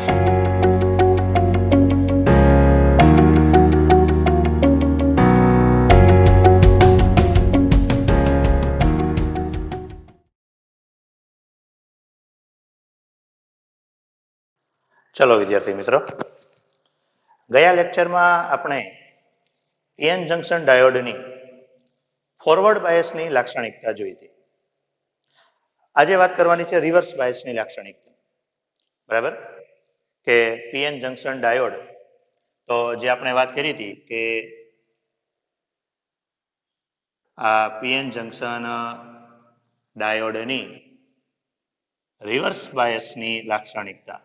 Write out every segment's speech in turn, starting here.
ચલો વિદ્યાર્થી મિત્રો, ગયા લેક્ચરમાં આપણે પીએન જંકશન ડાયોડની ફોરવર્ડ બાયસની લાક્ષણિકતા જોઈ હતી. આજે વાત કરવાની છે રિવર્સ બાયસની લાક્ષણિકતા. બરાબર, કે પીએન જંકશન ડાયોડ, તો જે આપણે વાત કરી હતી કે આ પીએન જંકશન ડાયોડની રિવર્સ બાયસની લાક્ષણિકતા.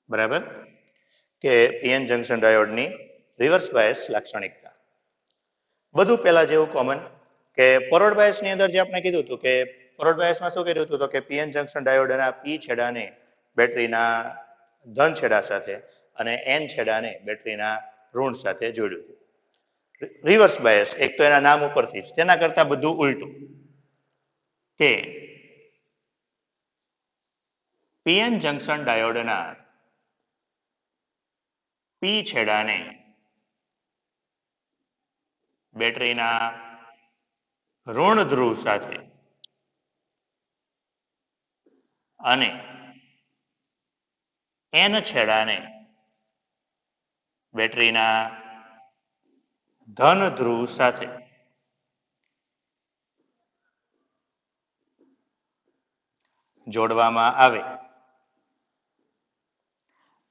બરાબર, કે પીએન જંકશન ડાયોડની રિવર્સ બાયસ લાક્ષણિકતા. બધું પહેલા જેવું કોમન કે ફોરવર્ડ બાયસની અંદર જે આપણે કીધું હતું કે ફોરવર્ડ બાયસમાં શું કર્યું હતું તો કે પીએન જંકશન ડાયોડના પી છેડાને બેટરીના ધન છેડા સાથે અને એન છેડાને બેટરીના ઋણ સાથે જોડ્યું હતું. રિવર્સ બાયસ એક તો એના નામ ઉપરથી જ, તેના કરતા બધું ઉલટું, કે પીએન જંકશન ડાયોડના પી છેડાને બેટરીના ઋણ ધ્રુવ સાથે અને એન છેડાને બેટરીના ધન ધ્રુવ સાથે જોડવામાં આવે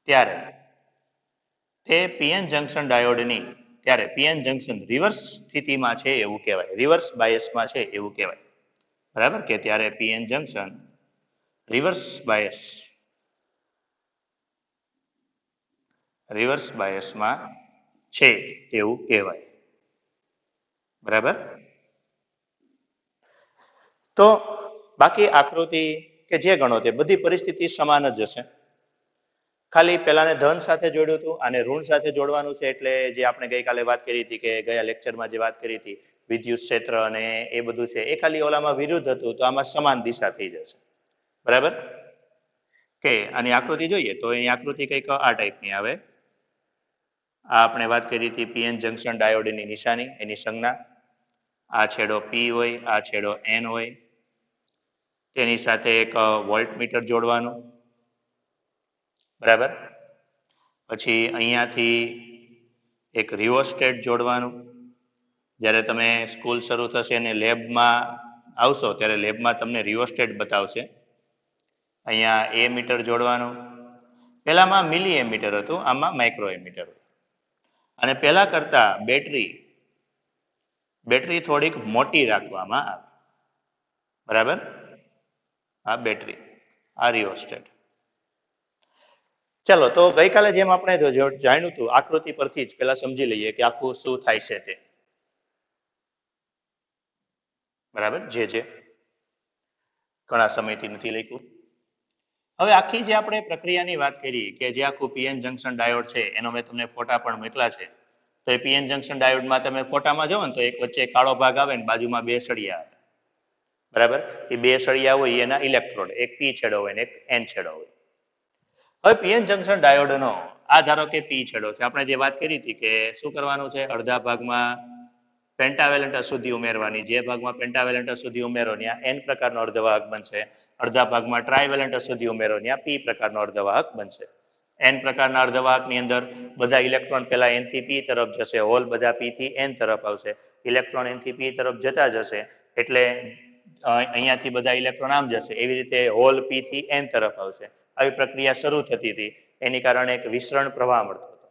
ત્યારે તે પીએન જંકશન ડાયોડની ત્યારે પીએન જંકશન રિવર્સ સ્થિતિમાં છે એવું કહેવાય, રિવર્સ બાયસમાં છે એવું કહેવાય. બરાબર, કે ત્યારે પીએન જંકશન રિવર્સ બાયસમાં છે એવું કહેવાય. બરાબર, તો બાકી આકૃતિ કે જે ગણો તે બધી પરિસ્થિતિ સમાન જ હશે. ખાલી પેલાને ધન સાથે જોડ્યું હતું અને ઋણ સાથે જોડવાનું છે, એટલે જે આપણે ગઈકાલે વાત કરી હતી કે ગયા લેક્ચરમાં જે વાત કરી હતી વિદ્યુત ક્ષેત્ર અને એ બધું છે એ ખાલી ઓલામાં વિરુદ્ધ હતું, તો આમાં સમાન દિશા થઈ જશે. બરાબર, કે આની આકૃતિ જોઈએ તો એની આકૃતિ કંઈક આ ટાઈપની આવે. આ આપણે વાત કરી હતી પીએન જંકશન ડાયોડની નિશાની, એની સંજ્ઞા. આ છેડો પી હોય, આ છેડો એન હોય, તેની સાથે એક વોલ્ટમીટર જોડવાનું. બરાબર, પછી અહીંયાથી એક રિઓસ્ટેટ જોડવાનું. જ્યારે તમે સ્કૂલ શરૂ થશે અને લેબમાં આવશો ત્યારે લેબમાં તમને રિઓસ્ટેટ બતાવશે. અહીંયા એ મીટર જોડવાનું. પહેલામાં મિલી એમીટર હતું, આમાં માઇક્રો એમીટર. અને પહેલા કરતા બેટરી થોડીક મોટી રાખવામાં આવે. બરાબર, આ બેટરી, આ રિઓસ્ટેટ. ચાલો, તો ગઈકાલે જેમ આપણે જાણ્યું હતું આકૃતિ પરથી જ પેલા સમજી લઈએ કે આખું શું થાય છે તે. બરાબર, જે ઘણા સમયથી નથી લખ્યું. હવે આખી જે આપણે પ્રક્રિયાની વાત કરી કે જે આખું પીએન જંકશન ડાયોડ છે એનો મેં તમને ફોટા પણ મોકલા છે. તો એ પીએન જંકશન ડાયોડમાં તમે ફોટામાં જોવો ને તો એક વચ્ચે કાળો ભાગ આવે ને બાજુમાં બે સળિયા આવે. બરાબર, એ બે સળિયા હોય એના ઇલેક્ટ્રોડ, એક પી છેડો હોય ને એક એન છેડો હોય. હવે પીએન જંકશન ડાયોડનો આ ધારો કે પી છેડો છે, આપણે જે વાત કરી હતી કે શું કરવાનું છે, અડધા ભાગમાં પેન્ટાવેલન્ટ અશુદ્ધિ ઉમેરવાની. જે ભાગમાં પેન્ટાવેલન્ટ અશુદ્ધિ ઉમેરો ત્યાં એન પ્રકારનો અર્ધવાહક બનશે. અડધા ભાગમાં ટ્રાયવેલન્ટ અશુદ્ધિ ઉમેરો ત્યાં પી પ્રકારનો અર્ધવાહક બનશે. એન પ્રકારના અર્ધવાહકની અંદર બધા ઇલેક્ટ્રોન પહેલા એન થી પી તરફ જશે, હોલ બધા પી થી એન તરફ આવશે. ઇલેક્ટ્રોન એન થી પી તરફ જતા જશે એટલે અહીંયાથી બધા ઇલેક્ટ્રોન આમ જશે, એવી રીતે હોલ પી થી એન તરફ આવશે. આવી પ્રક્રિયા શરૂ થતી હતી, એની કારણે એક વિસરણ પ્રવાહ મળતો હતો.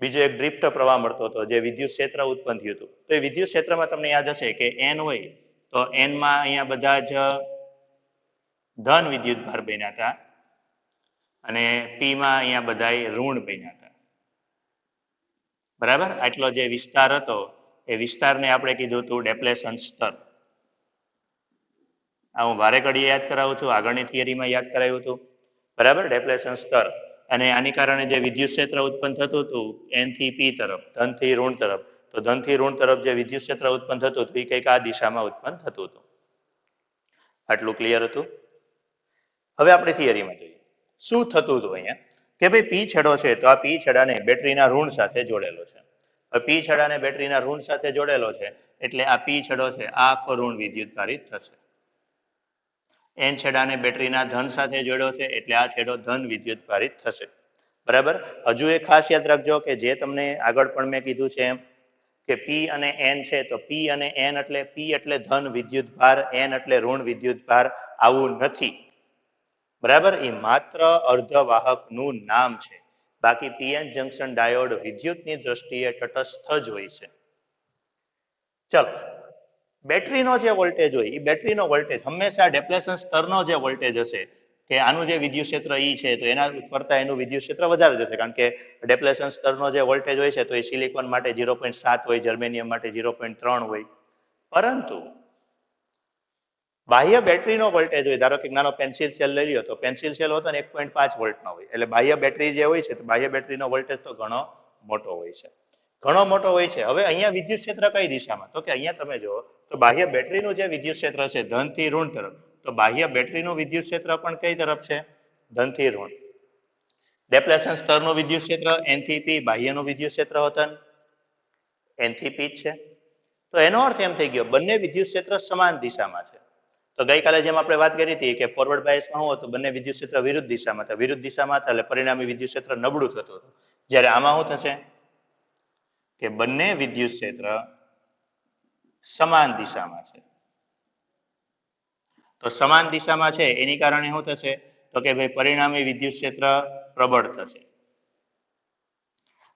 બીજો એક ડ્રિફ્ટ પ્રવાહ મળતો હતો જે વિદ્યુત ક્ષેત્ર ઉત્પન્ન થયું હતું. તો એ વિદ્યુત ક્ષેત્રમાં તમને યાદ હશે કે એન હોય તો એનમાં અહીંયા બધા જ ધન વિદ્યુત ભાર બન્યા હતા અને પી માં અહીંયા બધા ઋણ બન્યા હતા. બરાબર, આટલો જે વિસ્તાર હતો એ વિસ્તારને આપણે કીધું હતું ડેપ્લેશન સ્તર. આ હું વારે ઘડીએ યાદ કરાવું છું, આગળની થિયરીમાં યાદ કરાવ્યું હતું. બરાબર, ડેપ્લેશન સ્તર. અને આની કારણે જે વિદ્યુત ક્ષેત્ર ઉત્પન્ન થતું હતું એન થી પી તરફ, ધન થી ઋણ તરફ, તો ધનથી ઋણ તરફ જે વિદ્યુત ક્ષેત્ર ઉત્પન્ન થતું હતું એ કંઈક આ દિશામાં ઉત્પન્ન થતું હતું. આટલું ક્લિયર હતું. હવે આપણે થિયરીમાં જોઈએ શું થતું હતું અહીંયા કે ભાઈ પી છેડો છે તો આ પી છેડાને બેટરીના ઋણ સાથે જોડેલો છે. પી છેડાને બેટરીના ઋણ સાથે જોડેલો છે એટલે આ પી છેડો છે આ આખો ઋણ વિદ્યુત ભારિત થશે. એન છેડાને બેટરીના ધન સાથે જોડ્યો છે એટલે આ છેડો ધન વિદ્યુત ભારિત થશે. બરાબર. હજુ એક ખાસ યાદ રાખજો કે જે તમને આગળ પણ મેં કીધું છે એમ કે પી અને એન છે તો પી અને એન એટલે પી એટલે ધન વિદ્યુત ભાર, એન એટલે ઋણ વિદ્યુત ભાર આવું નથી. બરાબર. એ માત્ર અર્ધવાહકનું નામ છે. બાકી પીએન જંકશન ડાયોડ વિદ્યુતની દ્રષ્ટિએ તટસ્થ જ હોય છે. ચલો, બેટરીનો જે વોલ્ટેજ હોય એ બેટરીનો વોલ્ટેજ હંમેશા ડેપ્લેશન સ્તરનો જે વોલ્ટેજ હશે કે આનું જે વિદ્યુત ક્ષેત્ર ઈ છે તો એના કરતા એનું વિદ્યુત ક્ષેત્ર વધારે જશે કારણ કે ડેપ્લેશન સ્તરનો જે વોલ્ટેજ હોય છે તો એ સિલિકોન માટે 0.7 હોય, જર્મેનિયમ માટે 0.3 હોય. પરંતુ બાહ્ય બેટરીનો વોલ્ટેજ હોય, ધારો કે નાનો પેન્સિલ સેલ લઈ લ્યો તો પેન્સિલ સેલ હોતો ને 1.5 વોલ્ટનો હોય એટલે બાહ્ય બેટરી જે હોય છે તો બાહ્ય બેટરીનો વોલ્ટેજ તો ઘણો મોટો હોય છે. ઘણો મોટો હોય છે. હવે અહીંયા વિદ્યુત ક્ષેત્ર કઈ દિશામાં? તો કે અહીંયા તમે જુઓ તો બાહ્ય બેટરીનું જે વિદ્યુત ક્ષેત્ર છે ધનથી ઋણ તરફ, તો બાહ્ય બેટરીનું વિદ્યુત ક્ષેત્ર પણ કઈ તરફ છે? ધનથી ઋણ. ડેપ્લેશન સ્તરનું વિદ્યુત ક્ષેત્ર એન થી પી, બાહ્યનું વિદ્યુત ક્ષેત્ર હોતન એન થી પી જ છે. તો એનો અર્થ એમ થઈ ગયો બંને વિદ્યુત ક્ષેત્ર સમાન દિશામાં છે. તો ગઈકાલે જેમ આપણે વાત કરી હતી કે ફોરવર્ડ બાયસમાં શું હતું, બંને વિદ્યુત ક્ષેત્ર વિરુદ્ધ દિશામાં હતા. વિરુદ્ધ દિશામાં હતા એટલે પરિણામી વિદ્યુત ક્ષેત્ર નબળું થતું હતું. જ્યારે આમાં શું થશે કે બંને વિદ્યુત ક્ષેત્ર સમાન દિશામાં છે. તો સમાન દિશામાં છે એની કારણે શું થશે તો કે ભાઈ પરિણામી વિદ્યુત ક્ષેત્ર પ્રબળ થશે.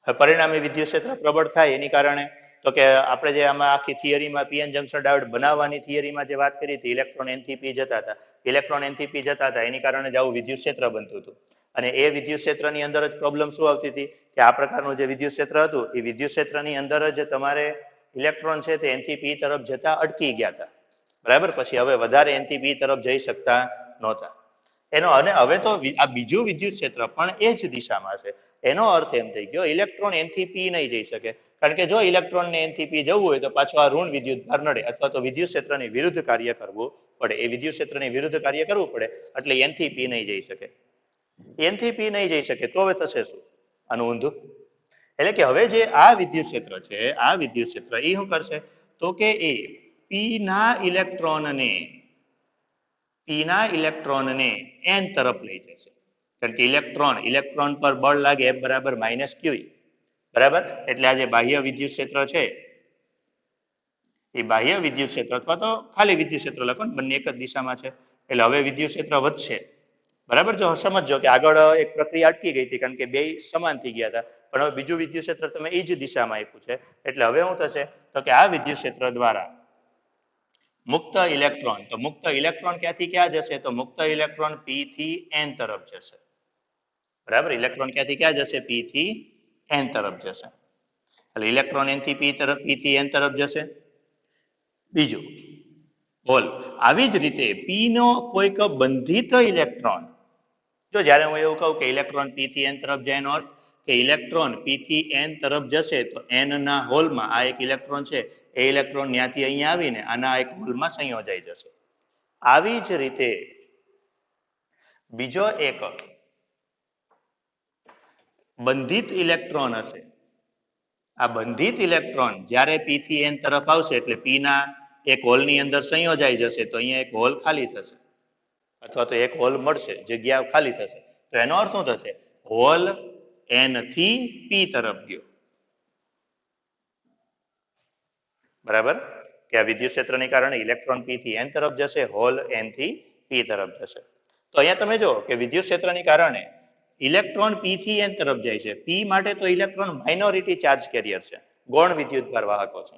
પરિણામી વિદ્યુત ક્ષેત્ર પ્રબળ થાય એની કારણે તો કે આપણે જે આમાં આખી થિયરીમાં પીએન જંકશન ડાયોડ બનાવવાની થિયરીમાં જે વાત કરી હતી ઇલેક્ટ્રોન એન થી પી જતા હતા, ઇલેક્ટ્રોન એન થી પી જતા હતા એની કારણે જ આવું વિદ્યુત ક્ષેત્ર બનતું હતું. અને એ વિદ્યુત ક્ષેત્રની અંદર જ પ્રોબ્લેમ શું આવતી હતી કે આ પ્રકારનું જે વિદ્યુત ક્ષેત્ર હતું એ વિદ્યુત ક્ષેત્રની અંદર જ તમારે ઇલેક્ટ્રોન છે તે એન થી પી તરફ જતા અટકી ગયા હતા. બરાબર. પછી હવે વધારે એન થી પી તરફ જઈ શકતા નહોતા. એનો અને હવે તો આ બીજું વિદ્યુત ક્ષેત્ર પણ એ જ દિશામાં છે. એનો અર્થ એમ થઈ ગયો ઇલેક્ટ્રોન એન થી પી નહીં જઈ શકે કારણ કે જો ઇલેક્ટ્રોનને એન થી પી જવું હોય તો પાછો આ ઋણ વિદ્યુત ભાર નડે અથવા તો વિદ્યુત ક્ષેત્રની વિરુદ્ધ કાર્ય કરવું પડે. એ વિદ્યુત ક્ષેત્રની વિરુદ્ધ કાર્ય કરવું પડે એટલે એન થી પી નહીં જઈ શકે. એન થી પી નહીં જઈ શકે તો હવે થશે શું? આનું ઊંધું. એટલે કે હવે જે આ વિદ્યુત ક્ષેત્ર છે આ વિદ્યુત ક્ષેત્ર એ શું કરશે તો કે એ પી ના ઇલેક્ટ્રોનને એન તરફ લઈ જશે. કારણ કે ઇલેક્ટ્રોન પર બળ લાગે F બરાબર -q. બરાબર. એટલે આ જે બાહ્ય વિદ્યુત ક્ષેત્ર છે એ બાહ્ય વિદ્યુત ક્ષેત્ર અથવા તો ખાલી વિદ્યુત ક્ષેત્ર લખો ને બંને એક જ દિશામાં છે એટલે હવે વિદ્યુત ક્ષેત્ર વધશે. બરાબર. જો સમજો કે આગળ એક પ્રક્રિયા અટકી ગઈ હતી કારણ કે બે સમાન થઈ ગયા હતા પણ હવે બીજું વિદ્યુત ક્ષેત્ર તમે એ જ દિશામાં આપ્યું છે એટલે હવે શું થશે તો કે આ વિદ્યુત ક્ષેત્ર દ્વારા મુક્ત ઇલેક્ટ્રોન, તો મુક્ત ઇલેક્ટ્રોન ક્યાંથી ક્યાં જશે તો મુક્ત ઇલેક્ટ્રોન પી થી એન તરફ જશે. બરાબર. ઇલેક્ટ્રોન ક્યાંથી ક્યાં જશે? પી થી એન તરફ જશે. એટલે ઇલેક્ટ્રોન એન થી પી તરફ, પી થી એન તરફ જશે. બીજું હોલ. આવી જ રીતે પી નો કોઈક બંધિત ઇલેક્ટ્રોન, જો જ્યારે હું એવું કહું કે ઇલેક્ટ્રોન પી થી એન તરફ જાય એનો અર્થ કે ઇલેક્ટ્રોન પી થી એન તરફ જશે તો એન ના હોલમાં આ એક ઇલેક્ટ્રોન છે એ ઇલેક્ટ્રોન ત્યાંથી અહીંયા આવીને આના એક હોલમાં સંયોજાઈ જશે. આવી જ રીતે બીજો એક બંધિત ઇલેક્ટ્રોન હશે. આ બંધિત ઇલેક્ટ્રોન જ્યારે પી થી એન તરફ આવશે એટલે પી ના એક હોલની અંદર સંયોજાઈ જશે તો અહીંયા એક હોલ ખાલી થશે અથવા તો એક હોલ મળશે, જગ્યા ખાલી થશે. તો એનો અર્થ શું થશે? હોલ એન થી પી તરફ ગયો. બરાબર. કે આ વિદ્યુત ક્ષેત્રને કારણે ઇલેક્ટ્રોન પી થી એન તરફ જશે, હોલ એન થી પી તરફ જશે. તો અહીંયા તમે જો કે વિદ્યુત ક્ષેત્રને કારણે ઇલેક્ટ્રોન પી થી એન તરફ જાય છે. પી માટે તો ઇલેક્ટ્રોન માઇનોરિટી ચાર્જ કેરિયર છે, ગૌણ વિદ્યુતભાર વાહકો છે.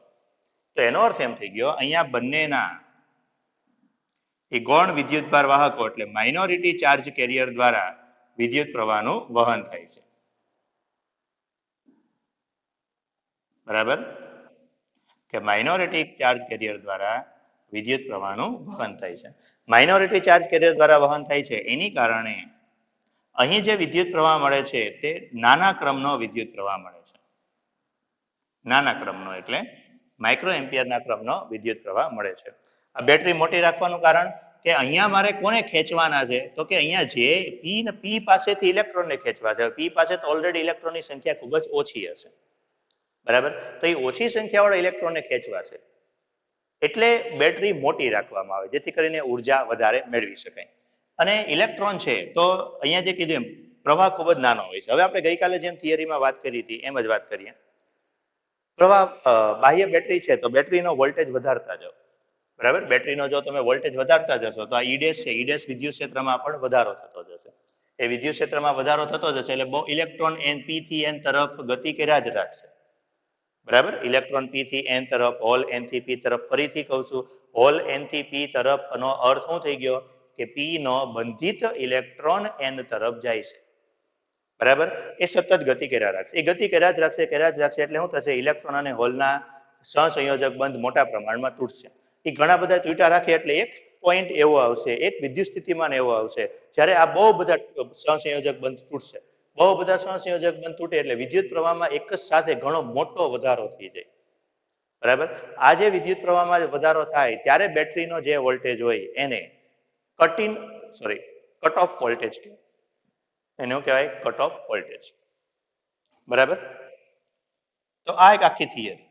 તો એનો અર્થ એમ થઈ ગયો અહીંયા બંનેના એ ગૌણ વિદ્યુતભાર વાહકો એટલે માઇનોરિટી ચાર્જ કેરિયર દ્વારા વિદ્યુત પ્રવાહનું વહન થાય છે. બરાબર. કે માઇનોરિટી ચાર્જ કેરિયર દ્વારા વિદ્યુત પ્રવાહનું વહન થાય છે. માઇનોરિટી ચાર્જ કેરિયર દ્વારા વહન થાય છે એની કારણે અહીં જે વિદ્યુત પ્રવાહ મળે છે તે નાના ક્રમનો વિદ્યુત પ્રવાહ મળે છે. નાના ક્રમનો એટલે માઇક્રો એમ્પિયરના ક્રમનો વિદ્યુત પ્રવાહ મળે છે. આ બેટરી મોટી રાખવાનું કારણ કે અહીંયા મારે કોને ખેંચવાના છે તો કે અહીંયા જે પી પાસેથી ઇલેક્ટ્રોનને ખેંચવા છે. પી પાસે તો ઓલરેડી ઇલેક્ટ્રોનની સંખ્યા ખૂબ જ ઓછી હશે, બરાબર. તો એ ઓછી સંખ્યાવાળા ઇલેક્ટ્રોનને ખેંચવા છે એટલે બેટરી મોટી રાખવામાં આવે જેથી કરીને ઉર્જા વધારે મેળવી શકાય. અને ઇલેક્ટ્રોન છે તો અહીંયા જે કીધું એમ પ્રવાહ ખૂબ જ નાનો હોય છે. હવે આપણે ગઈકાલે જેમ થિયરીમાં વાત કરી હતી એમ જ વાત કરીએ. પ્રવાહ બાહ્ય બેટરી છે તો બેટરીનો વોલ્ટેજ વધારતા જાઓ, બરાબર. બેટરીનો જો તમે વોલ્ટેજ વધારતા જશો તો આ ઈડેશ છે, ઈડેશ વિદ્યુત ક્ષેત્રમાં પણ વધારો થતો જશે. એ વિદ્યુત ક્ષેત્રમાં વધારો થતો જશે એટલે બહુ ઇલેક્ટ્રોન પી થી એન તરફ ગતિ કર્યા જ રાખશે, બરાબર. ઇલેક્ટ્રોન પી થી એન તરફ, હોલ એન થી પી તરફ. ફરીથી કહું છું, હોલ એન થી પી તરફનો અર્થ શું થઈ ગયો કે પી નો બંધિત ઇલેક્ટ્રોન એન તરફ જાય છે, બરાબર. એ સતત ગતિ કર્યા રાખશે, એ ગતિ કર્યા જ રાખશે એટલે શું થશે, ઇલેક્ટ્રોન અને હોલના સહસંયોજક બંધ મોટા પ્રમાણમાં તૂટશે. એ ઘણા બધા તૂટ્યા રાખે એટલે એક પોઈન્ટ એવો આવશે, એક વિદ્યુત સ્થિતિમાન એવો આવશે જ્યારે આ બહુ બધા સહસંયોજક બંધ તૂટશે. બહુ બધા સહસંયોજક બંધ તૂટે એટલે વિદ્યુત પ્રવાહમાં એક જ સાથે ઘણો મોટો વધારો થઈ જાય, બરાબર. આ જે વિદ્યુત પ્રવાહમાં વધારો થાય ત્યારે બેટરીનો જે વોલ્ટેજ હોય એને કટ ઓફ વોલ્ટેજ કહેવાય. એને કહેવાય કટ ઓફ વોલ્ટેજ, બરાબર. તો આ એક આખી થિયરી.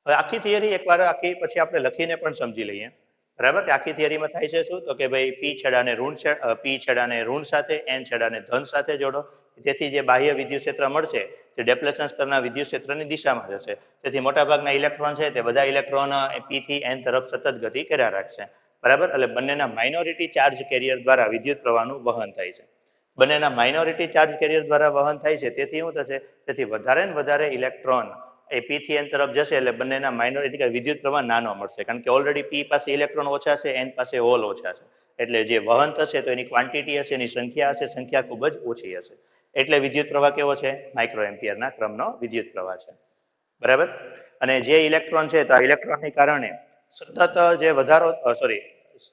હવે આખી થિયરી એકવાર આખી પછી આપણે લખીને પણ સમજી લઈએ, બરાબર. કે આખી થિયરીમાં થાય છે શું તો કે ભાઈ પી છેડાને ઋણ સાથે, એન છેડાને ધન સાથે જોડો. તેથી જે બાહ્ય વિદ્યુત ક્ષેત્ર મળશે તે ડેપ્લેશન સ્તરના વિદ્યુત ક્ષેત્રની દિશામાં જશે. તેથી મોટાભાગના ઇલેક્ટ્રોન છે તે બધા ઇલેક્ટ્રોન પી થી એન તરફ સતત ગતિ કર્યા રાખશે, બરાબર. એટલે બંનેના માઇનોરિટી ચાર્જ કેરિયર દ્વારા વિદ્યુત પ્રવાહનું વહન થાય છે. બંનેના માઇનોરિટી ચાર્જ કેરિયર દ્વારા વહન થાય છે તેથી શું થશે, તેથી વધારે ને વધારે ઇલેક્ટ્રોન એ પી થી એન તરફ જશે એટલે બંનેના માઇનોરિટી વિદ્યુત પ્રવાહ નાનો મળશે, કારણ કે ઓલરેડી પી પાસે ઇલેક્ટ્રોન ઓછા છે, એન પાસે હોલ ઓછા છે. એટલે જે વહન થશે તો એની ક્વોન્ટિટી હશે, એની સંખ્યા હશે, સંખ્યા ખૂબ જ ઓછી હશે. એટલે વિદ્યુત પ્રવાહ કેવો છે, માઇક્રો એમ્પિયરના ક્રમનો વિદ્યુત પ્રવાહ છે, બરાબર. અને જે ઇલેક્ટ્રોન છે તો આ ઇલેક્ટ્રોનને કારણે સતત જે વધારો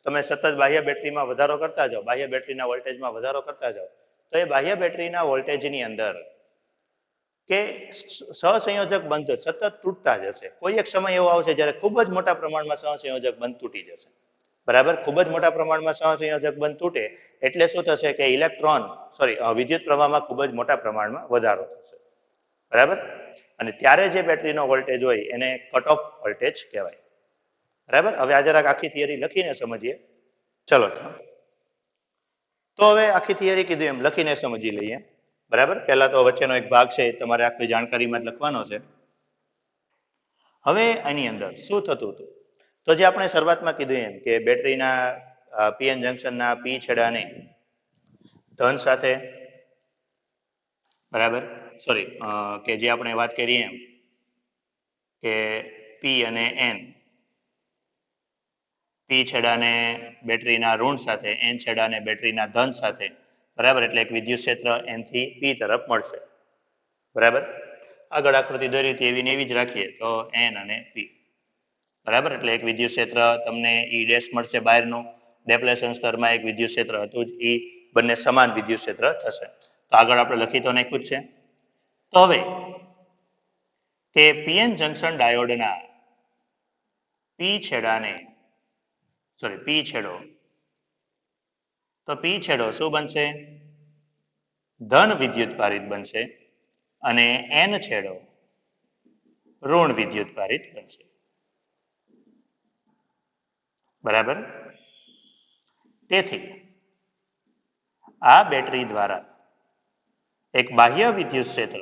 તમે સતત બાહ્ય બેટરીમાં વધારો કરતા જાઓ, બાહ્ય બેટરીના વોલ્ટેજમાં વધારો કરતા જાઓ તો એ બાહ્ય બેટરીના વોલ્ટેજની અંદર કે સહસંયોજક બંધ સતત તૂટતા જશે. કોઈ એક સમય એવો આવશે જ્યારે ખૂબ જ મોટા પ્રમાણમાં સહસંયોજક બંધ તૂટી જશે, બરાબર. ખૂબ જ મોટા પ્રમાણમાં સહસંયોજક બંધ તૂટે એટલે શું થશે કે વિદ્યુત પ્રવાહમાં ખૂબ જ મોટા પ્રમાણમાં વધારો થશે, બરાબર. અને ત્યારે જે બેટરીનો વોલ્ટેજ હોય એને કટ ઓફ વોલ્ટેજ કહેવાય, બરાબર. હવે આ જરાક આખી થિયરી લખીને સમજીએ. ચલો તો હવે આખી થિયરી કીધું એમ લખીને સમજી લઈએ, બરાબર. પહેલા તો વચ્ચેનો એક ભાગ છે તમારે આખી જાણકારીમાં જ લખવાનો છે. હવે આની અંદર શું થતું હતું તો જે આપણે શરૂઆતમાં કીધું એમ કે બેટરીના પીએન જંકશનના પી છેડાને ધન સાથે, બરાબર. કે જે આપણે વાત કરીએ એમ કે પી અને એન, પી છેડાને બેટરીના ઋણ સાથે, એન છેડાને બેટરીના ધન સાથે, બરાબર. એટલે એક વિદ્યુત ક્ષેત્ર એન થી પી તરફ મળશે, બરાબર. આગળ આકૃતિ દોરી હતી એવી ને એવી જ રાખીએ તો એન અને પી, બરાબર. એટલે એક વિદ્યુત ક્ષેત્ર તમને ઈ ડેશ મળશે બહારનું, ડેપ્લેશન સ્તરમાં એક વિદ્યુત ક્ષેત્ર હતું જ, ઈ બંને સમાન વિદ્યુત ક્ષેત્ર થશે. તો આગળ આપણે લખી તો નાખ્યું જ છે. તો હવે કે પીએન જંકશન ડાયોડના પી છેડો તો પી છેડો શું બનશે, ધન વિદ્યુત ભારિત બનશે અને એન છેડો ઋણ વિદ્યુત ભારિત બનશે, બરાબર. તેથી આ બેટરી દ્વારા એક બાહ્ય વિદ્યુત ક્ષેત્ર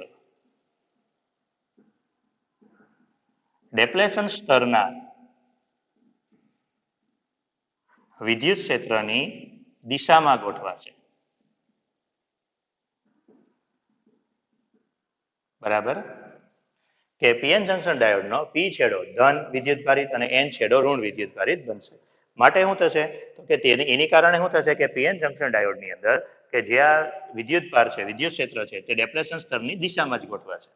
ડેપ્લેશન સ્તરના વિદ્યુત ક્ષેત્રની દિશામાં ગોઠવાશે, બરાબર. કે પીએન જંકશન ડાયોડનો પી છેડો ધન વિદ્યુત ભારિત અને એન છેડો ઋણ વિદ્યુત ભારિત બનશે. માટે શું થશે તો કે એની કારણે શું થશે કે પીએન જંકશન ડાયોડની અંદર કે જે આ વિદ્યુત ભાર છે, વિદ્યુત ક્ષેત્ર છે તે ડેપ્લેશન સ્તરની દિશામાં જ ગોઠવાશે,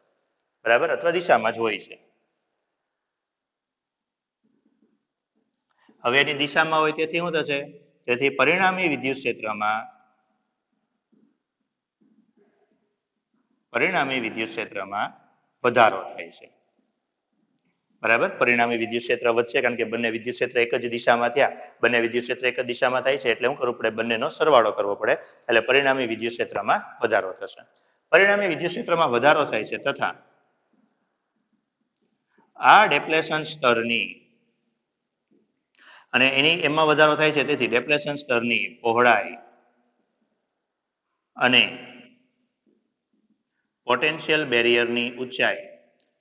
બરાબર, અથવા દિશામાં જ હોય છે. હવે એની દિશામાં હોય તેથી શું થશે, તેથી પરિણામી વિદ્યુત ક્ષેત્રમાં વધારો થાય છે. બરાબર, પરિણામી વિદ્યુત ક્ષેત્ર વધશે કારણ કે બંને વિદ્યુત ક્ષેત્ર એક જ દિશામાં થયા, બંને વિદ્યુત ક્ષેત્ર એક જ દિશામાં થાય છે એટલે શું કરવું પડે, બંનેનો સરવાળો કરવો પડે, એટલે પરિણામી વિદ્યુત ક્ષેત્રમાં વધારો થશે. પરિણામી વિદ્યુત ક્ષેત્રમાં વધારો થાય છે તથા આ ડેપ્લેશન સ્તરની અને એમાં વધારો થાય છે, તેથી ડેપ્લેશન સ્તરની પહોળાઈ અને પોટેન્શિયલ બેરિયરની ઊંચાઈ,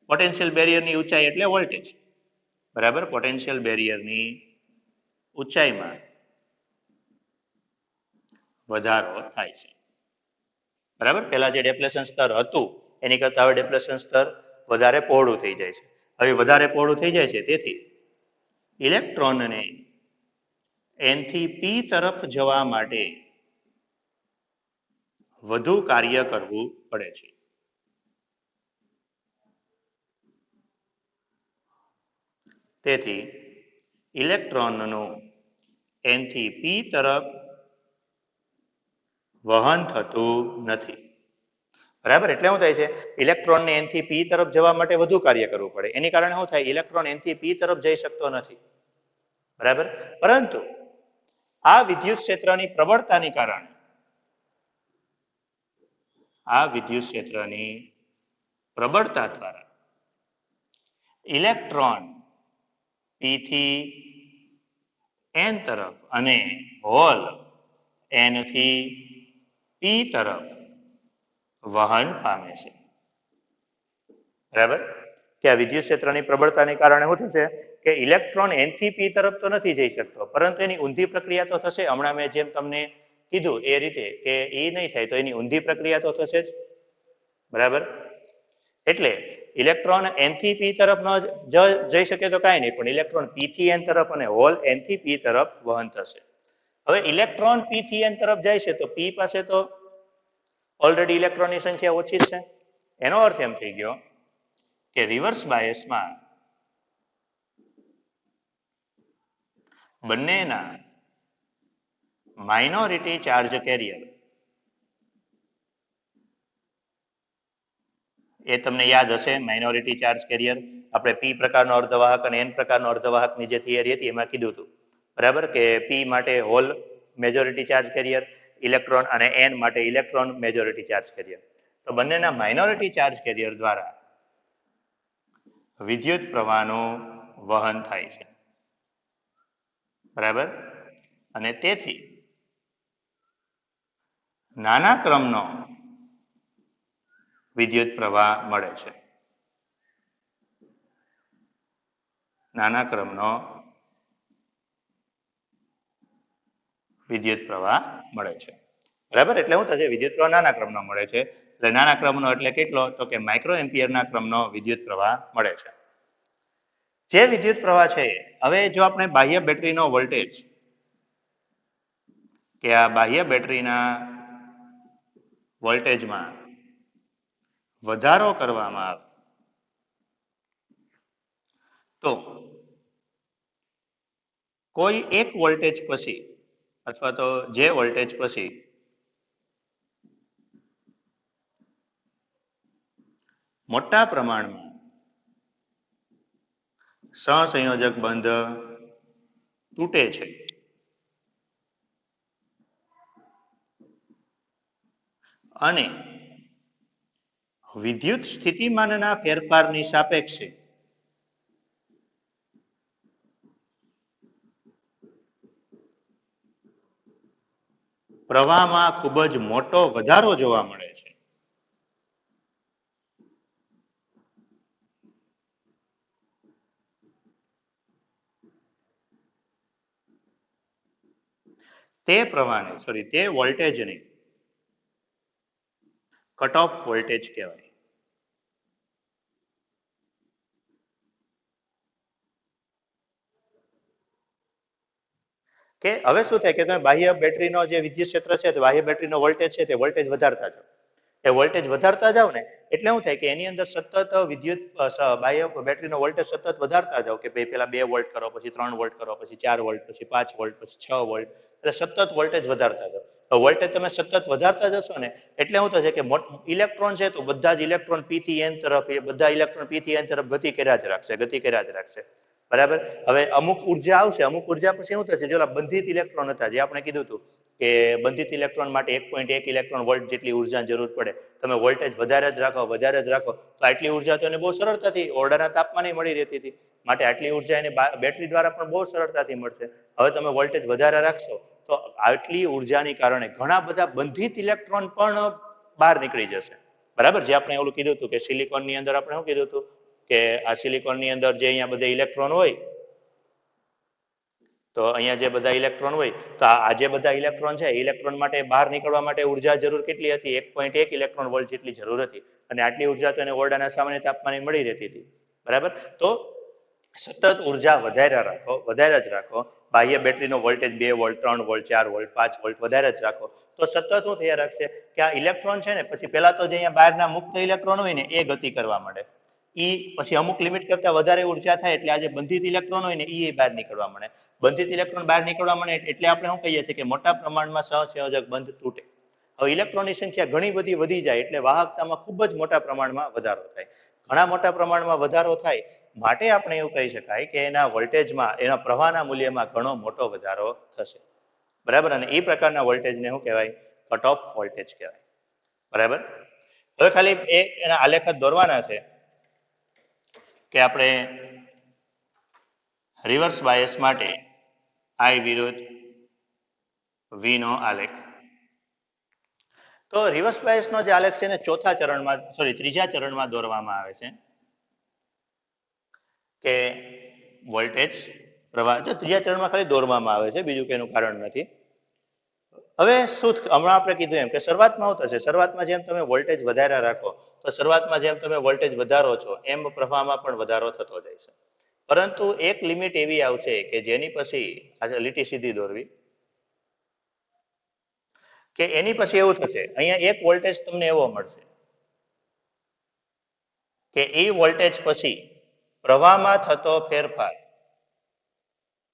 પોટેન્શિયલ બેરિયરની ઊંચાઈ એટલે વોલ્ટેજ, બરાબર, પોટેન્શિયલ બેરિયરની ઊંચાઈમાં વધારો થાય છે. બરાબર, પહેલા જે ડેપ્લેશન સ્તર હતું એની કરતા હવે ડેપ્લેશન સ્તર વધારે પહોળું થઈ જાય છે. હવે વધારે પહોળું થઈ જાય છે તેથી ઇલેક્ટ્રોનને N થી P તરફ જવા માટે વધુ કાર્ય કરવું પડે છે. તેથી ઇલેક્ટ્રોનનું N થી P તરફ વહન થતું નથી. બરાબર, એટલે શું થાય છે, ઇલેક્ટ્રોનને N થી P તરફ જવા માટે વધુ કાર્ય કરવું પડે, એની કારણે શું થાય, ઇલેક્ટ્રોન N થી P તરફ જઈ શકતો નથી. બરાબર, પરંતુ આ વિદ્યુત ક્ષેત્રની પ્રબળતાની કારણે આ વિદ્યુત ક્ષેત્રની પ્રબળતા દ્વારા ઇલેક્ટ્રોન P થી N તરફ અને હોલ N થી P તરફ વહન પામે છે. બરાબર, કે આ વિદ્યુત ક્ષેત્રની પ્રબળતાને કારણે શું થશે કે ઇલેક્ટ્રોન N થી P તરફ તો નથી જઈ શકતો, પરંતુ એની ઊંધી પ્રક્રિયા તો થશે. હમણાં મેં જેમ તમને કીધું એ રીતે કે એ નહીં થાય તો એની ઊંધી પ્રક્રિયા તો થશે જ. બરાબર, એટલે ઇલેક્ટ્રોન N થી P તરફ ન જઈ શકે તો કાંઈ નહીં, પણ ઇલેક્ટ્રોન P થી N તરફ અને હોલ N થી P તરફ વહન થશે. હવે ઇલેક્ટ્રોન P થી N તરફ જાય છે તો P પાસે તો ઓલરેડી ઇલેક્ટ્રોનની સંખ્યા ઓછી જ છે. એનો અર્થ એમ થઈ ગયો કે રિવર્સ બાયસમાં બંનેના માઇનોરિટી ચાર્જ કેરિયર, એ તમને યાદ હશે, માઇનોરિટી ચાર્જ કેરિયર આપણે P પ્રકારનો અર્ધવાહક અને N પ્રકારનો અર્ધવાહકની જે થિયરી હતી એમાં કીધું હતું. બરાબર, કે P માટે hole majority charge carrier, electron અને N માટે ઇલેક્ટ્રોન મેજોરિટી ચાર્જ કેરિયર. તો બંનેના માઇનોરિટી ચાર્જ કેરિયર દ્વારા વિદ્યુત પ્રવાહનું વહન થાય છે. બરાબર, અને તેથી નાના ક્રમનો વિદ્યુત પ્રવાહ મળે છે. નાના ક્રમનો વિદ્યુત પ્રવાહ મળે છે. બરાબર, એટલે શું થશે, વિદ્યુત પ્રવાહ નાના ક્રમનો મળે છે. એટલે નાના ક્રમનો એટલે કેટલો, તો કે માઇક્રો એમ્પિયરના ક્રમનો વિદ્યુત પ્રવાહ મળે છે. જે વિદ્યુત પ્રવાહ છે, હવે જો આપણે બાહ્ય બેટરીનો વોલ્ટેજ કે આ બાહ્ય બેટરીના વોલ્ટેજમાં વધારો કરવામાં આવે તો કોઈ એક વોલ્ટેજ પછી અથવા તો જે વોલ્ટેજ પછી મોટા પ્રમાણમાં સહસંયોજક બંધ તૂટે છે અને વિદ્યુત સ્થિતિમાનના ફેરફારની સાપેક્ષે પ્રવાહમાં ખૂબ જ મોટો વધારો જોવા મળે છે. તે પ્રવાહને તે વોલ્ટેજને કટ ઓફ વોલ્ટેજ કહેવાય. કે હવે શું થાય કે તમે બાહ્ય બેટરીનો જે વિદ્યુત ક્ષેત્ર છે, બાહ્ય બેટરીનો વોલ્ટેજ છે તે વોલ્ટેજ વધારતા જાઓ. એ વોલ્ટેજ વધારતા જાવ ને એટલે શું થાય કે એની અંદર સતત વિદ્યુત બાહ્ય બેટરીનો વોલ્ટેજ સતત વધારતા જાવ, કે ભાઈ પેલા 2 વોલ્ટ કરો, પછી 3 વોલ્ટ કરો, પછી 4 વોલ્ટ, પછી 5 વોલ્ટ, પછી 6 વોલ્ટ, એટલે સતત વોલ્ટેજ વધારતા જાવ. વોલ્ટેજ તમે સતત વધારતા જશો ને એટલે શું થશે કે ઇલેક્ટ્રોન છે તો બધા જ ઇલેક્ટ્રોન પી થી એન તરફ, એ બધા ઇલેક્ટ્રોન પી થી એન તરફ ગતિ કર્યા જ રાખશે. બરાબર. હવે અમુક ઉર્જા આવશે, અમુક ઉર્જા પછી શું થશે, જો બંધિત ઇલેક્ટ્રોન હતા જે આપણે કીધું હતું કે બંધિત ઇલેક્ટ્રોન માટે 1.1 ઇલેક્ટ્રોન વોલ્ટ જેટલી ઉર્જાની જરૂર પડે. તમે વોલ્ટેજ વધારે જ રાખો તો આટલી ઉર્જા તો એને બહુ સરળતાથી ઓરડાના તાપમાને મળી રહેતી હતી. માટે આટલી ઉર્જા એને બેટરી દ્વારા પણ બહુ સરળતાથી મળશે. હવે તમે વોલ્ટેજ વધારે રાખશો તો આટલી ઉર્જાની કારણે ઘણા બધા બંધિત ઇલેક્ટ્રોન પણ બહાર નીકળી જશે. બરાબર. જે આપણે ઓલું કીધું હતું કે સિલિકોનની અંદર આપણે શું કીધું હતું કે આ સિલિકોનની અંદર જે અહીંયા બધા ઇલેક્ટ્રોન હોય, તો અહીંયા જે બધા ઇલેક્ટ્રોન હોય તો આ જે બધા ઇલેક્ટ્રોન છે, ઇલેક્ટ્રોન માટે બહાર નીકળવા માટે ઉર્જા જરૂર કેટલી હતી, 1.1 ઇલેક્ટ્રોન વોલ્ટ જેટલી જરૂર હતી. અને આટલી ઉર્જા તો એને ઓરડાના સામાન્ય તાપમાને મળી રહેતી હતી. બરાબર. તો સતત ઉર્જા વધારે જ રાખો. બાહ્ય બેટરીનો voltage 2 volt 3 volt 4 volt 5 volt વધારે જ રાખો તો સતત શું થયા રાખશે કે આ ઇલેક્ટ્રોન છે ને પછી પહેલા તો જે અહીંયા બહારના મુક્ત ઇલેક્ટ્રોન હોય ને એ ગતિ કરવા માંડે. પછી અમુક લિમિટ કરતા વધારે ઉર્જા થાય એટલે આ જે બંધિત ઇલેક્ટ્રોન હોય ને એ બહાર નીકળવા મળે. બંધિત ઇલેક્ટ્રોન બહાર નીકળવા મળે એટલે આપણે શું કહીએ છીએ કે મોટા પ્રમાણમાં સહસંયોજક બંધ તૂટે. હવે ઇલેક્ટ્રોનની સંખ્યા ઘણી બધી વધી જાય એટલે વાહકતામાં ખૂબ જ મોટા પ્રમાણમાં વધારો થાય. ઘણા મોટા પ્રમાણમાં વધારો થાય માટે આપણે એવું કહી શકાય કે એના વોલ્ટેજમાં, એના પ્રવાહના મૂલ્યમાં ઘણો મોટો વધારો થશે. બરાબર. અને એ પ્રકારના વોલ્ટેજને શું કહેવાય, કટ ઓફ વોલ્ટેજ કહેવાય. બરાબર. હવે ખાલી એના આલેખ દોરવાના છે કે આપણે રિવર્સ બાયસ માટે I વિરુદ્ધ V નો આલેખ. તો રિવર્સ બાયસનો જે આલેખ છે ને ત્રીજા ચરણમાં દોરવામાં આવે છે કે વોલ્ટેજ પ્રવાહ જો ત્રીજા ચરણમાં ખાલી દોરવામાં આવે છે, બીજું કઈનું કારણ નથી. હવે શું હમણાં આપણે કીધું એમ કે શરૂઆતમાં શું થશે, શરૂઆતમાં જેમ તમે વોલ્ટેજ વધારે રાખો તો શરૂઆતમાં જેમ તમે વોલ્ટેજ વધારો છો એમ પ્રવાહમાં પણ વધારો થતો જાય છે. પરંતુ એક લિમિટ એવી આવશે કે જેની પછી આ લીટી સીધી દોરવી કે એની પછી એવું થશે, અહીંયા એક વોલ્ટેજ તમને એવો મળશે કે એ વોલ્ટેજ પછી પ્રવાહમાં થતો ફેરફાર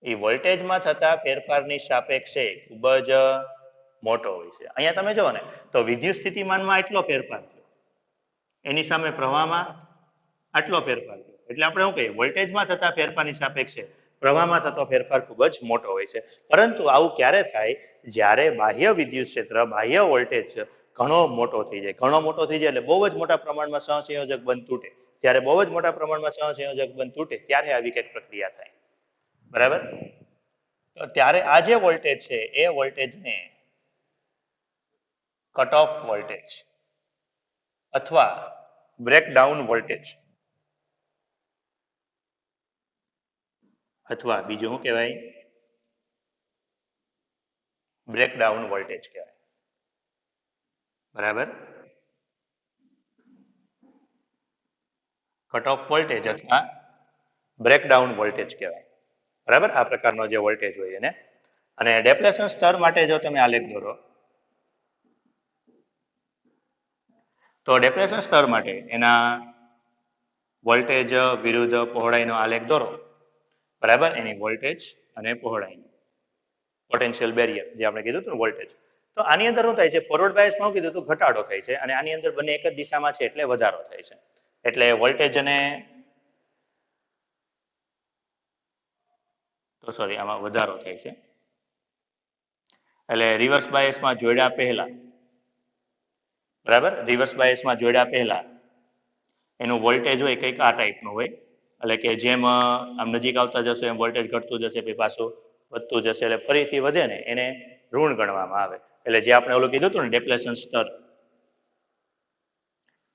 એ વોલ્ટેજમાં થતા ફેરફારની સાપેક્ષે ખૂબ જ મોટો હોય છે. અહીંયા તમે જુઓ ને તો વિદ્યુત સ્થિતિમાનમાં એટલો ફેરફાર થયો, એની સામે પ્રવાહમાં આટલો ફેરફાર થયો. એટલે આપણે શું કહીએ, વોલ્ટેજમાં થતા ફેરફારની સાપેક્ષે પ્રવાહમાં થતો ફેરફાર ખૂબ જ મોટો હોય છે. પરંતુ આવું ક્યારે થાય, જ્યારે બાહ્ય વિદ્યુત ક્ષેત્ર, બાહ્ય વોલ્ટેજ ઘણો મોટો થઈ જાય એટલે બહુ જ મોટા પ્રમાણમાં સહસંયોજક બંધ તૂટે. ત્યારે બહુ જ મોટા પ્રમાણમાં સહસંયોજક બંધ તૂટે ત્યારે આવી કંઈક પ્રક્રિયા થાય. બરાબર. તો ત્યારે આ જે વોલ્ટેજ છે એ વોલ્ટેજને કટ ઓફ વોલ્ટેજ અથવા બ્રેકડાઉન વોલ્ટેજ અથવા બીજું શું કહેવાય, બ્રેકડાઉન વોલ્ટેજ કહેવાય. બરાબર. કટ ઓફ વોલ્ટેજ અથવા બ્રેકડાઉન વોલ્ટેજ કહેવાય. બરાબર. આ પ્રકારનો જે વોલ્ટેજ હોય એને. અને ડેપ્લેશન સ્તર માટે જો તમે આલેખ દોરો તો ડેપ્લેશન સ્તર માટે એના વોલ્ટેજ વિરુદ્ધ પહોળાઈનો આલેખ દોરો. બરાબર. એની વોલ્ટેજ અને પહોળાઈ, પોટેન્શિયલ બેરિયર જે આપણે કીધું હતું વોલ્ટેજ. તો આની અંદર શું થાય છે, ફોરવર્ડ બાયસમાં કીધું હતું ઘટાડો થાય છે અને આની અંદર બંને એક જ દિશામાં છે એટલે વધારો થાય છે. એટલે વોલ્ટેજ અને આમાં વધારો થાય છે. એટલે રિવર્સ બાયસમાં જોડ્યા પહેલા, બરાબર, રિવર્સ બાયસમાં જોડ્યા પહેલા એનું વોલ્ટેજ હોય કંઈક આ ટાઈપનું હોય. એટલે કે જેમ આમ નજીક આવતા જશે એમ વોલ્ટેજ ઘટતું જશે, પછી પાછું વધતું જશે, એટલે ફરીથી વધે ને એને ઋણ ગણવામાં આવે. એટલે જે આપણે ઓલું કીધું હતું ને ડેપ્લેશન સ્તર,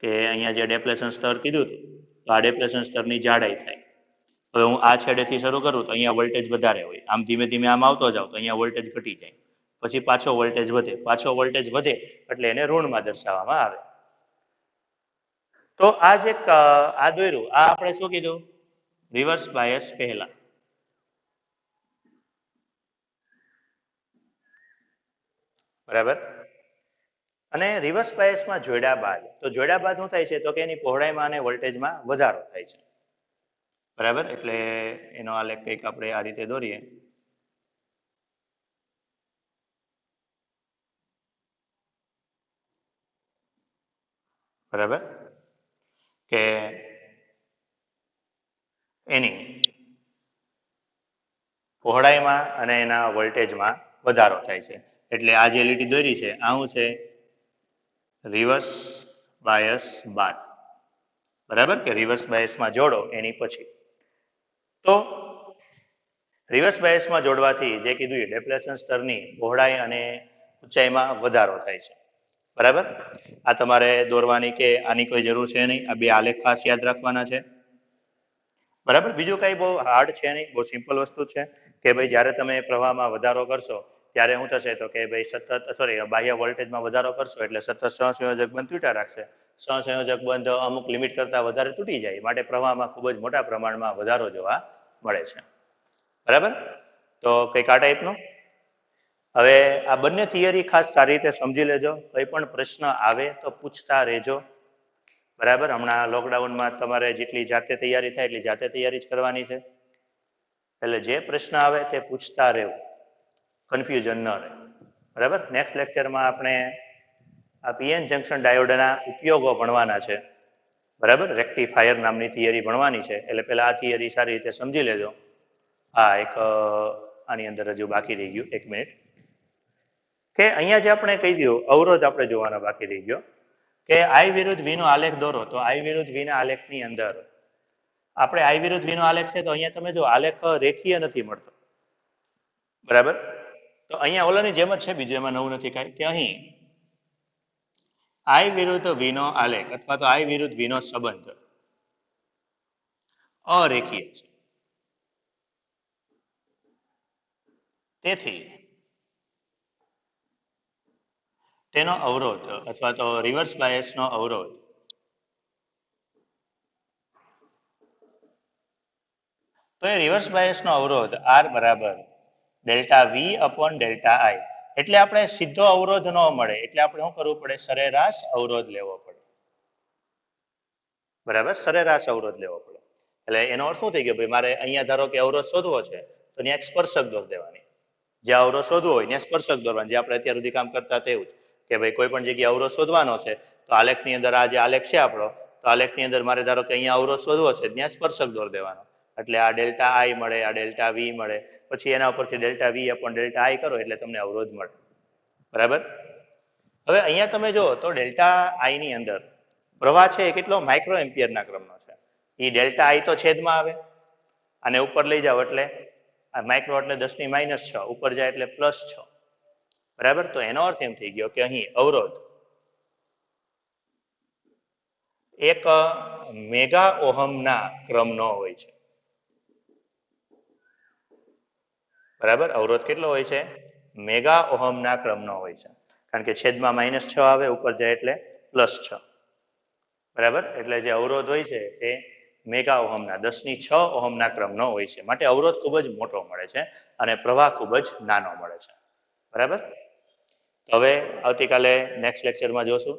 કે અહીંયા જે ડેપ્લેશન સ્તર કીધું હતું તો આ ડેપ્લેશન સ્તરની જાડાઈ થાય. હવે હું આ છેડેથી શરૂ કરું તો અહીંયા વોલ્ટેજ વધારે હોય, આમ ધીમે ધીમે આમ આવતો જાવ તો અહીંયા વોલ્ટેજ ઘટી જાય, પછી પાછો વોલ્ટેજ વધે એટલે એને ઋણમાં દર્શાવવામાં આવે. તો આ જે આ દોર્યું આ આપણે શું કીધું, રિવર્સ બાયસ પહેલા. બરાબર. અને રિવર્સ બાયસમાં જોડ્યા બાદ શું થાય છે તો કે એની પહોળાઈમાં અને વોલ્ટેજમાં વધારો થાય છે. બરાબર. એટલે એનો આલેખ કંઈક આપણે આ રીતે દોરીએ. બરાબર, કે એની પહોળાઈમાં અને એના વોલ્ટેજમાં વધારો થાય છે. એટલે આ જે લીટી દોરી છે આ શું છે? રિવર્સ બાયસ બાદ. બરાબર, કે રિવર્સ બાયસમાં જોડો એની પછી. તો રિવર્સ બાયસમાં જોડવાથી જે કીધું ડેપ્લેશન સ્તરની પહોળાઈ અને ઊંચાઈમાં વધારો થાય છે. બરાબર, આ તમારે દોરવાની કે આની કોઈ જરૂર છે નહીં. આ બે આલેખ ખાસ યાદ રાખવાના છે. બરાબર, બીજું કઈ બહુ હાર્ડ છે નહીં, બહુ સિમ્પલ વસ્તુ છે કે ભાઈ જ્યારે તમે પ્રવાહમાં વધારો કરશો ત્યારે શું થશે તો કે ભાઈ સતત બાહ્ય વોલ્ટેજમાં વધારો કરશો એટલે સતત સહસંયોજક બંધ તૂટ્યા રાખશે. સહસંયોજક બંધ અમુક લિમિટ કરતા વધારે તૂટી જાય, માટે પ્રવાહમાં ખૂબ જ મોટા પ્રમાણમાં વધારો જોવા મળે છે. બરાબર, તો કંઈક આ ટાઈપનું. હવે આ બંને થિયરી ખાસ સારી રીતે સમજી લેજો. કોઈ પણ પ્રશ્ન આવે તો પૂછતા રહેજો. બરાબર, હમણાં લોકડાઉનમાં તમારે જેટલી જાતે તૈયારી થાય એટલી જાતે તૈયારી જ કરવાની છે. એટલે જે પ્રશ્ન આવે તે પૂછતા રહેવું, કન્ફ્યુઝન ન રહે. બરાબર, નેક્સ્ટ લેક્ચરમાં આપણે આ પીએન જંકશન ડાયોડના ઉપયોગો ભણવાના છે. બરાબર, રેક્ટિફાયર નામની થિયરી ભણવાની છે. એટલે પહેલા આ થિયરી સારી રીતે સમજી લેજો. હા, એક આની અંદર હજુ બાકી રહી ગયું, 1 મિનિટ. કે અહીંયા જે આપણે કહી દઉં અવરોધ આપણે જોવાનો બાકી રહી ગયો કે I વિરુદ્ધ V નો આલેખ દોરો. તો I વિરુદ્ધ V ના આલેખની અંદર આપણે I વિરુદ્ધ V નો આલેખ છે તો અહીંયા તમે જો આલેખ રેખીય નથી મળતો. બરાબર, તો અહીંયા ઓલાની જેમ જ છે, બીજું એમાં નવું નથી કાંઈ, કે અહીં I વિરુદ્ધ V નો આલેખ અથવા તો I વિરુદ્ધ V નો સંબંધ અરેખીય છે. તેથી તેનો અવરોધ અથવા તો રિવર્સ બાયસનો અવરોધ તો એ રિવર્સ બાયસનો અવરોધ R બરાબર delta V upon delta I. એટલે આપણે સીધો અવરોધ ન મળે એટલે આપણે શું કરવું પડે? સરેરાશ અવરોધ લેવો પડે. બરાબર, સરેરાશ અવરોધ લેવો પડે. એટલે એનો અર્થ શું થઈ ગયો? ભાઈ મારે અહીંયા ધારો કે અવરોધ શોધવો છે તો ત્યાં એક સ્પર્શક દોર દેવાની. જે અવરોધ શોધવો હોય ત્યાં સ્પર્શક દોરવાની, જે આપણે અત્યાર સુધી કામ કરતા તેવું જ કે ભાઈ કોઈ પણ જગ્યાએ અવરોધ શોધવાનો છે તો આલેખની અંદર આ જે આલેખ છે આપણો, તો આલેખની અંદર મારે ધારો કે અહીંયા અવરોધ શોધવો છે ત્યાં સ્પર્શક દોર દેવાનો. એટલે આ ડેલ્ટા I મળે, આ ડેલ્ટા V મળે, પછી એના ઉપરથી delta V upon delta I કરો એટલે તમને અવરોધ મળે. બરાબર, હવે અહીંયા તમે જો તો ડેલ્ટા I ની અંદર પ્રવાહ છે એ કેટલો માઇક્રો એમ્પિયરના ક્રમનો છે. એ ડેલ્ટા I તો છેદમાં આવે અને ઉપર લઈ જાઓ એટલે આ માઇક્રો એટલે 10⁻⁶, ઉપર જાય એટલે +6. બરાબર, તો એનો અર્થ એમ થઈ ગયો કે અહીં અવરોધ 1 મેગા ઓહમના ક્રમનો હોય છે. બરાબર, અવરોધ કેટલો હોય છે? મેગા ઓહમના ક્રમનો હોય છે, કારણ કે છેદમાં -6 આવે, ઉપર જાય એટલે +6. બરાબર, એટલે જે અવરોધ હોય છે તે મેગા ઓહમના 10⁶ ઓહમના ક્રમનો હોય છે. માટે અવરોધ ખૂબ જ મોટો મળે છે અને પ્રવાહ ખૂબ જ નાનો મળે છે. બરાબર, હવે આવતીકાલે નેક્સ્ટ લેક્ચરમાં જોશું.